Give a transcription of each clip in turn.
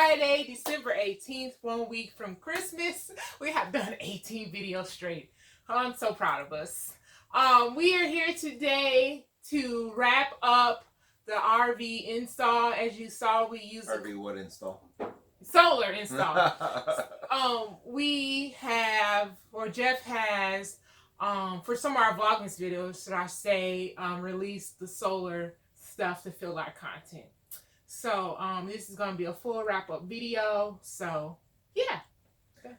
Friday, December 18th, 1 week from Christmas. We have done 18 videos straight. I'm so proud of us. We are here today to wrap up the RV install. As you saw, we use RV what install? Solar install. We have, or Jeff has, for some of our Vlogmas videos, should I say, released the solar stuff to fill our content. So this is going to be a full wrap-up video. So yeah.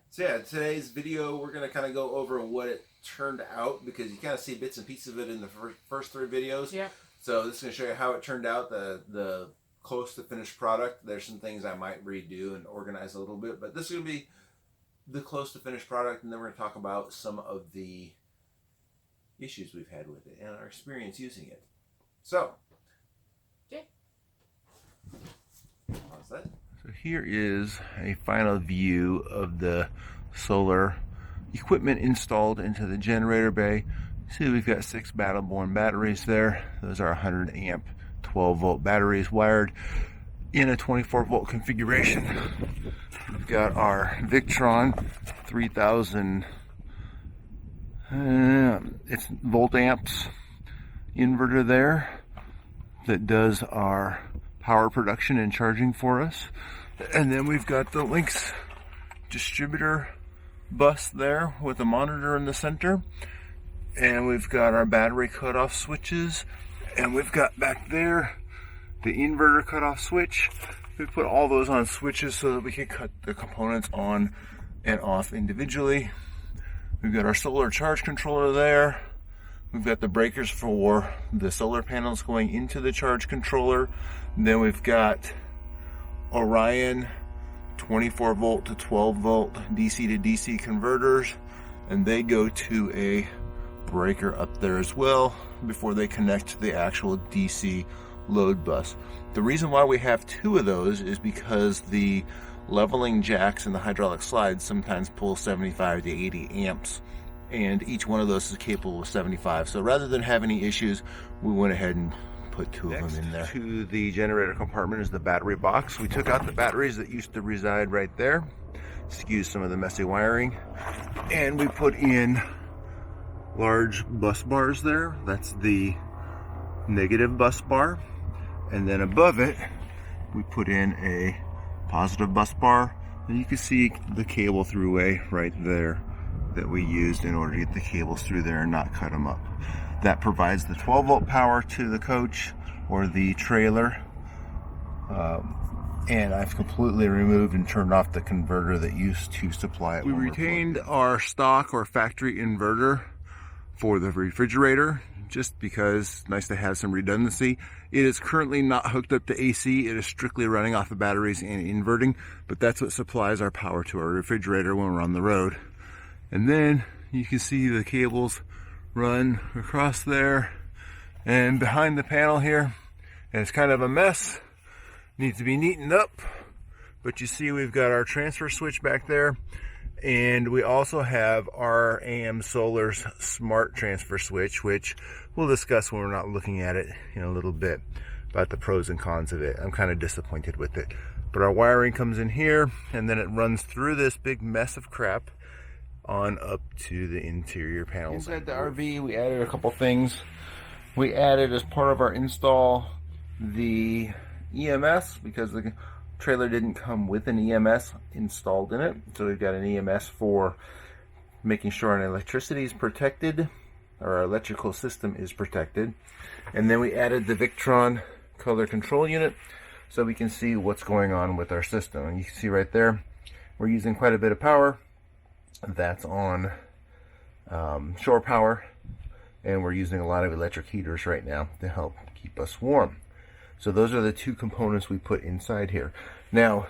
So yeah, today's video we're going to kind of go over what it turned out, because you kind of see bits and pieces of it in the first three videos. Yeah. So this is going to show you how it turned out, the close to finished product. There's some things I might redo and organize a little bit, but this is going to be the close to finished product, and then we're going to talk about some of the issues we've had with it and our experience using it. So, how's that? So here is a final view of the solar equipment installed into the generator bay. See, we've got 6 Battleborn batteries there. Those are 100 amp 12 volt batteries wired in a 24 volt configuration. We've got our Victron 3000 it's volt amps inverter there that does our power production and charging for us. And then we've got the Lynx distributor bus there with a monitor in the center. And we've got our battery cutoff switches. And we've got back there the inverter cutoff switch. We put all those on switches so that we can cut the components on and off individually. We've got our solar charge controller there. We've got the breakers for the solar panels going into the charge controller. And then we've got Orion 24 volt to 12 volt DC to DC converters, and they go to a breaker up there as well before they connect to the actual DC load bus. The reason why we have 2 of those is because the leveling jacks and the hydraulic slides sometimes pull 75 to 80 amps, and each one of those is capable of 75. So rather than have any issues, we went ahead and put 2 of them in there. To the generator compartment is the battery box. We took out the batteries that used to reside right there, excuse some of the messy wiring, and we put in large bus bars there. That's the negative bus bar, and then above it we put in a positive bus bar, and you can see the cable throughway right there that we used in order to get the cables through there and not cut them up. That provides the 12 volt power to the coach or the trailer, and I've completely removed and turned off the converter that used to supply it. We retained our stock or factory inverter for the refrigerator, just because it's nice to have some redundancy. It is currently not hooked up to AC. It is strictly running off the batteries and inverting, but that's what supplies our power to our refrigerator when we're on the road. And then you can see the cables run across there and behind the panel here, and it's kind of a mess. Needs to be neatened up, but you see we've got our transfer switch back there, and we also have our AM Solar's smart transfer switch, which we'll discuss when we're not looking at it in a little bit, about the pros and cons of it. I'm kind of disappointed with it, but our wiring comes in here, and then it runs through this big mess of crap on up to the interior panels. Inside the RV, we added a couple things. We added, as part of our install, the EMS, because the trailer didn't come with an EMS installed in it. So we've got an EMS for making sure our electricity is protected, or our electrical system is protected. And then we added the Victron color control unit so we can see what's going on with our system. And you can see right there, we're using quite a bit of power. That's on shore power, and we're using a lot of electric heaters right now to help keep us warm. So those are the 2 components we put inside here. Now,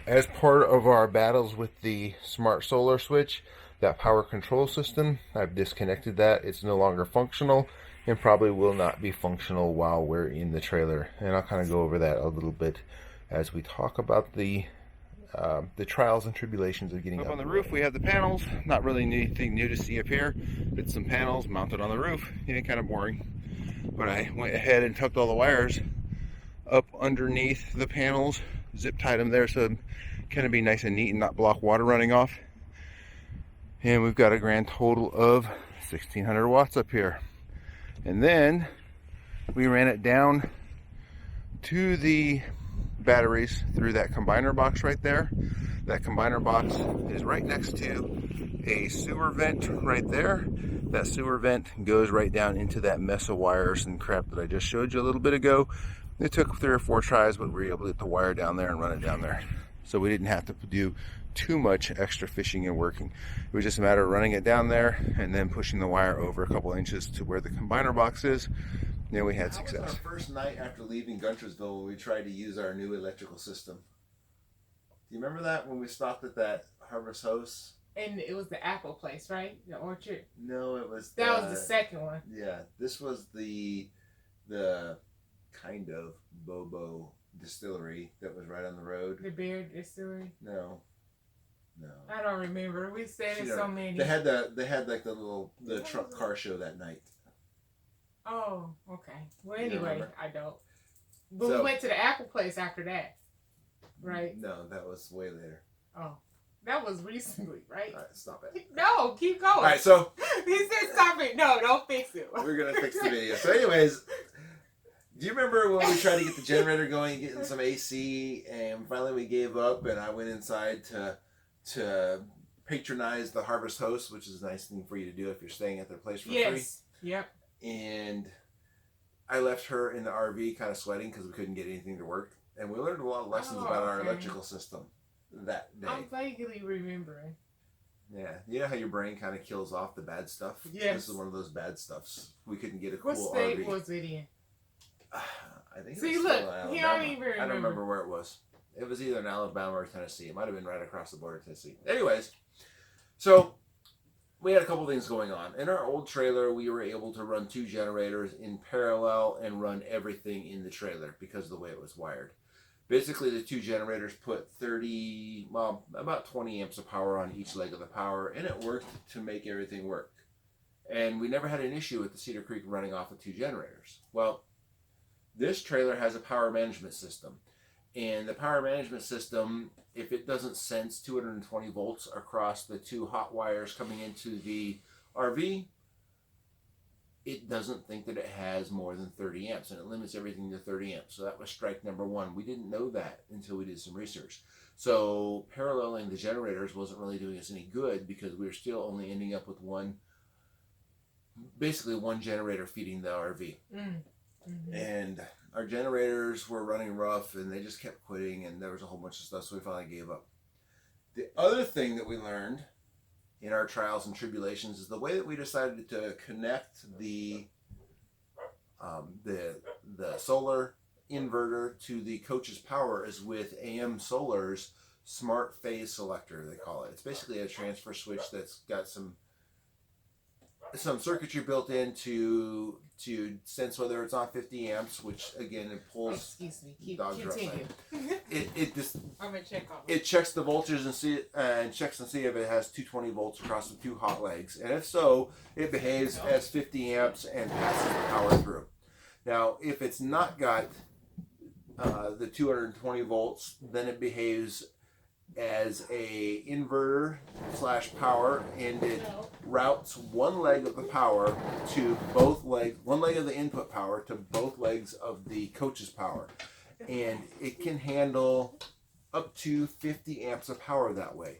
as part of our battles with the smart solar switch, that power control system, I've disconnected that. It's no longer functional, and probably will not be functional while we're in the trailer. And I'll kind of go over that a little bit as we talk about the trials and tribulations of getting up on the roof. We have the panels. Not really anything new to see up here. It's some panels mounted on the roof. Yeah, kind of boring. But I went ahead and tucked all the wires up underneath the panels, zip tied them there so kind of be nice and neat and not block water running off. And we've got a grand total of 1600 watts up here. And then we ran it down to the batteries through that combiner box right there. That combiner box is right next to a sewer vent right there. That sewer vent goes right down into that mess of wires and crap that I just showed you a little bit ago. It took 3 or 4 tries, but we were able to get the wire down there and run it down there. So we didn't have to do too much extra fishing and working. It was just a matter of running it down there and then pushing the wire over a couple inches to where the combiner box is. Then we had success. That was our first night after leaving Guntersville when we tried to use our new electrical system. Do you remember that when we stopped at that Harvest House? And it was the apple place, right? The orchard. No, it was. That was the second one. Yeah, this was the kind of Bobo distillery that was right on the road. The beer distillery. No. I don't remember. We said it so many. They had like the truck car show that night. Oh, okay. Well, anyway, I don't. But So, we went to the apple place after that, right? No, that was way later. Oh, that was recently, right? All right, stop it. No, keep going. All right, so He said stop it. No, don't fix it. we're gonna fix the video. So, anyways, do you remember when we tried to get the generator going, getting some AC, and finally we gave up, and I went inside to patronize the Harvest Host, which is a nice thing for you to do if you're staying at their place for free. Yes. Yep. And I left her in the RV kind of sweating because we couldn't get anything to work. And we learned a lot of lessons about our electrical system that day. I'm vaguely remembering. Yeah. You know how your brain kind of kills off the bad stuff? Yes. This is one of those bad stuffs. We couldn't get a cool What state RV. was it in? I think See, it was look, still in he Alabama. don't even remember. I don't remember where it was. It was either in Alabama or Tennessee. It might have been right across the border of Tennessee. Anyways, so we had a couple things going on. In our old trailer, we were able to run 2 generators in parallel and run everything in the trailer because of the way it was wired. Basically, the 2 generators put about 20 amps of power on each leg of the power, and it worked to make everything work. And we never had an issue with the Cedar Creek running off of 2 generators. Well, this trailer has a power management system. And the power management system, if it doesn't sense 220 volts across the 2 hot wires coming into the RV, it doesn't think that it has more than 30 amps, and it limits everything to 30 amps. So that was strike number 1. We didn't know that until we did some research. So paralleling the generators wasn't really doing us any good because we were still only ending up with basically one generator feeding the RV. Mm-hmm. And our generators were running rough and they just kept quitting, and there was a whole bunch of stuff, so we finally gave up. The other thing that we learned in our trials and tribulations is the way that we decided to connect the solar inverter to the coach's power is with AM Solar's smart phase selector, they call it. It's basically a transfer switch that's got some circuitry built in to sense whether it's on 50 amps, which again it pulls. Excuse me. Continue. I'm gonna check on it. Checks the voltages and checks and see if it has 220 volts across the 2 hot legs, and if so, it behaves as 50 amps and passes the power through. Now, if it's not got the 220 volts, then it behaves as a inverter / power, and it routes one leg of the power to both legs, one leg of the input power to both legs of the coach's power, and it can handle up to 50 amps of power that way.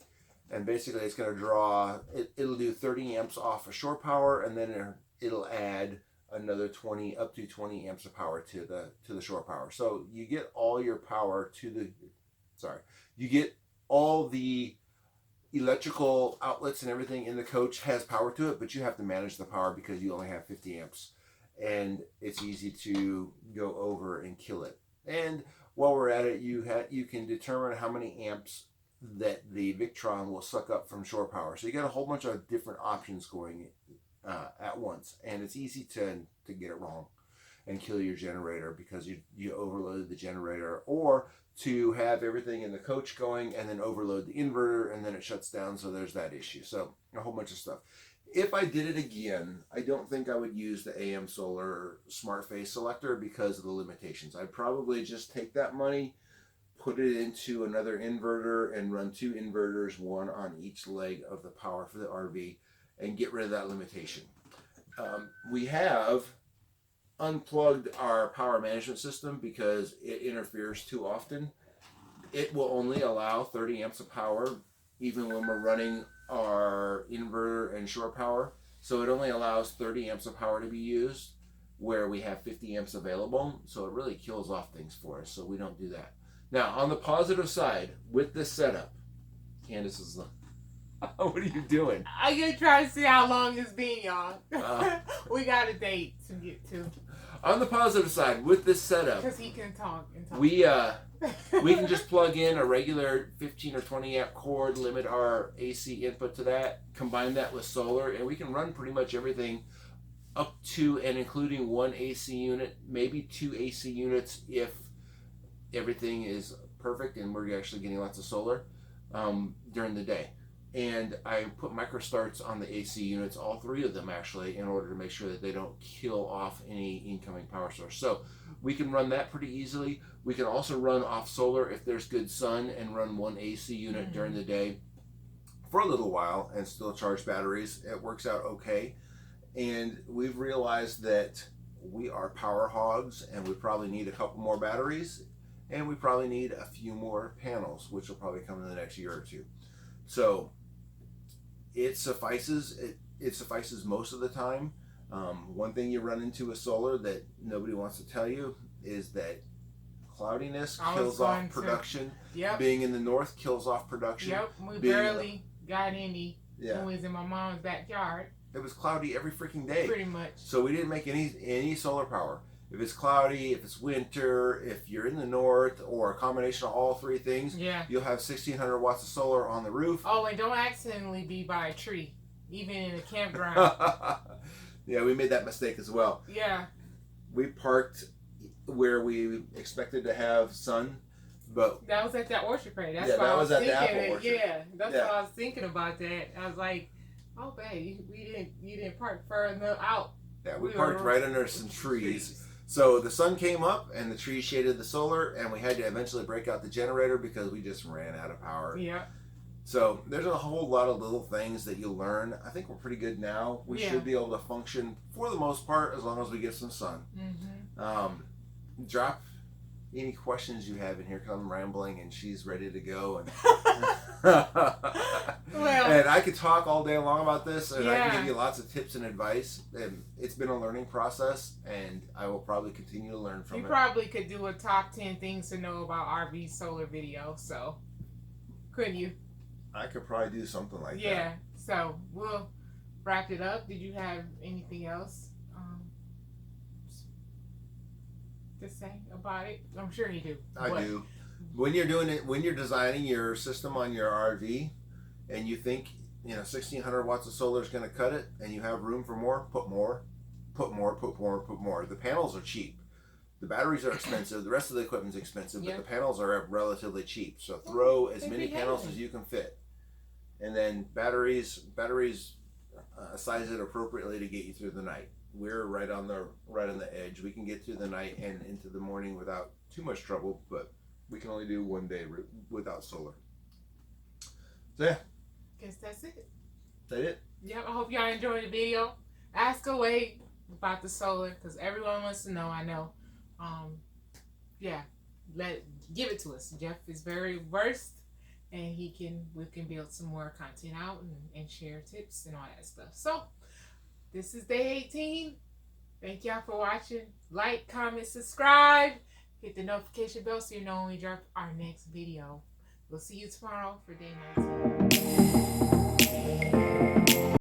And basically it's going to draw, it'll do 30 amps off of shore power, and then it'll add another 20 up to 20 amps of power to the shore power. So you get all your power you get all the electrical outlets and everything in the coach has power to it, but you have to manage the power because you only have 50 amps, and it's easy to go over and kill it. And while we're at it, you can determine how many amps that the Victron will suck up from shore power. So you got a whole bunch of different options going at once, and it's easy to get it wrong and kill your generator because you overloaded the generator, or to have everything in the coach going and then overload the inverter and then it shuts down, so there's that issue. So a whole bunch of stuff. If I did it again, I don't think I would use the AM Solar Smart Phase Selector because of the limitations. I'd probably just take that money, put it into another inverter, and run 2 inverters, one on each leg of the power for the RV, and get rid of that limitation. We have unplugged our power management system because it interferes too often. It will only allow 30 amps of power even when we're running our inverter and shore power. So it only allows 30 amps of power to be used where we have 50 amps available. So it really kills off things for us. So we don't do that. Now, on the positive side, with this setup, Candace is what are you doing? I'm gonna try to see how long it's been, y'all. We got a date to get to. On the positive side, with this setup, because he can talk and talk. We can just plug in a regular 15 or 20 amp cord, limit our AC input to that, combine that with solar, and we can run pretty much everything up to and including 1 AC unit, maybe 2 AC units if everything is perfect and we're actually getting lots of solar during the day. And I put micro starts on the AC units, all 3 of them actually, in order to make sure that they don't kill off any incoming power source. So we can run that pretty easily. We can also run off solar if there's good sun and run 1 AC unit during the day for a little while and still charge batteries. It works out okay. And we've realized that we are power hogs and we probably need a couple more batteries and we probably need a few more panels, which will probably come in the next year or 2. So it suffices. It suffices most of the time. One thing you run into with solar that nobody wants to tell you is that cloudiness kills off production. Yep. Being in the north kills off production. Yep. We barely got any when we was in my mom's backyard. It was cloudy every freaking day. Pretty much. So we didn't make any solar power. If it's cloudy, if it's winter, if you're in the north, or a combination of all 3 things, you'll have 1,600 watts of solar on the roof. Oh, and don't accidentally be by a tree, even in a campground. Yeah, we made that mistake as well. Yeah. We parked where we expected to have sun, but that was at that orchard parade. That's yeah, why that was at the apple thinking. orchard. Yeah, that's what I was thinking about that. I was like, oh, babe, you didn't park further out. Yeah, we parked right under some trees. So the sun came up and the trees shaded the solar, and we had to eventually break out the generator because we just ran out of power. Yeah. So there's a whole lot of little things that you learn. I think we're pretty good now. We should be able to function for the most part as long as we get some sun. Drop any questions you have in here, because I'm rambling and she's ready to go. And and I could talk all day long about this, and I can give you lots of tips and advice. And it's been a learning process, and I will probably continue to learn from it. You probably could do a top 10 things to know about RV solar video, so couldn't you? I could probably do something like that. Yeah, so we'll wrap it up. Did you have anything else to say about it? I'm sure you do. I do. When you're doing it, when you're designing your system on your RV, and you think 1,600 watts of solar is going to cut it, and you have room for more, put more, put more, put more, put more. The panels are cheap. The batteries are expensive. The rest of the equipment's expensive, but the panels are relatively cheap. So throw as many panels as you can fit, and then batteries size it appropriately to get you through the night. We're right on the edge. We can get through the night and into the morning without too much trouble, but we can only do 1 day without solar. So yeah. Guess that's it. That's it. Yep, I hope y'all enjoyed the video. Ask away about the solar, because everyone wants to know, I know. Give it to us. Jeff is very versed, and we can build some more content out and share tips and all that stuff. So this is day 18. Thank y'all for watching. Like, comment, subscribe. Hit the notification bell so you know when we drop our next video. We'll see you tomorrow for day 19.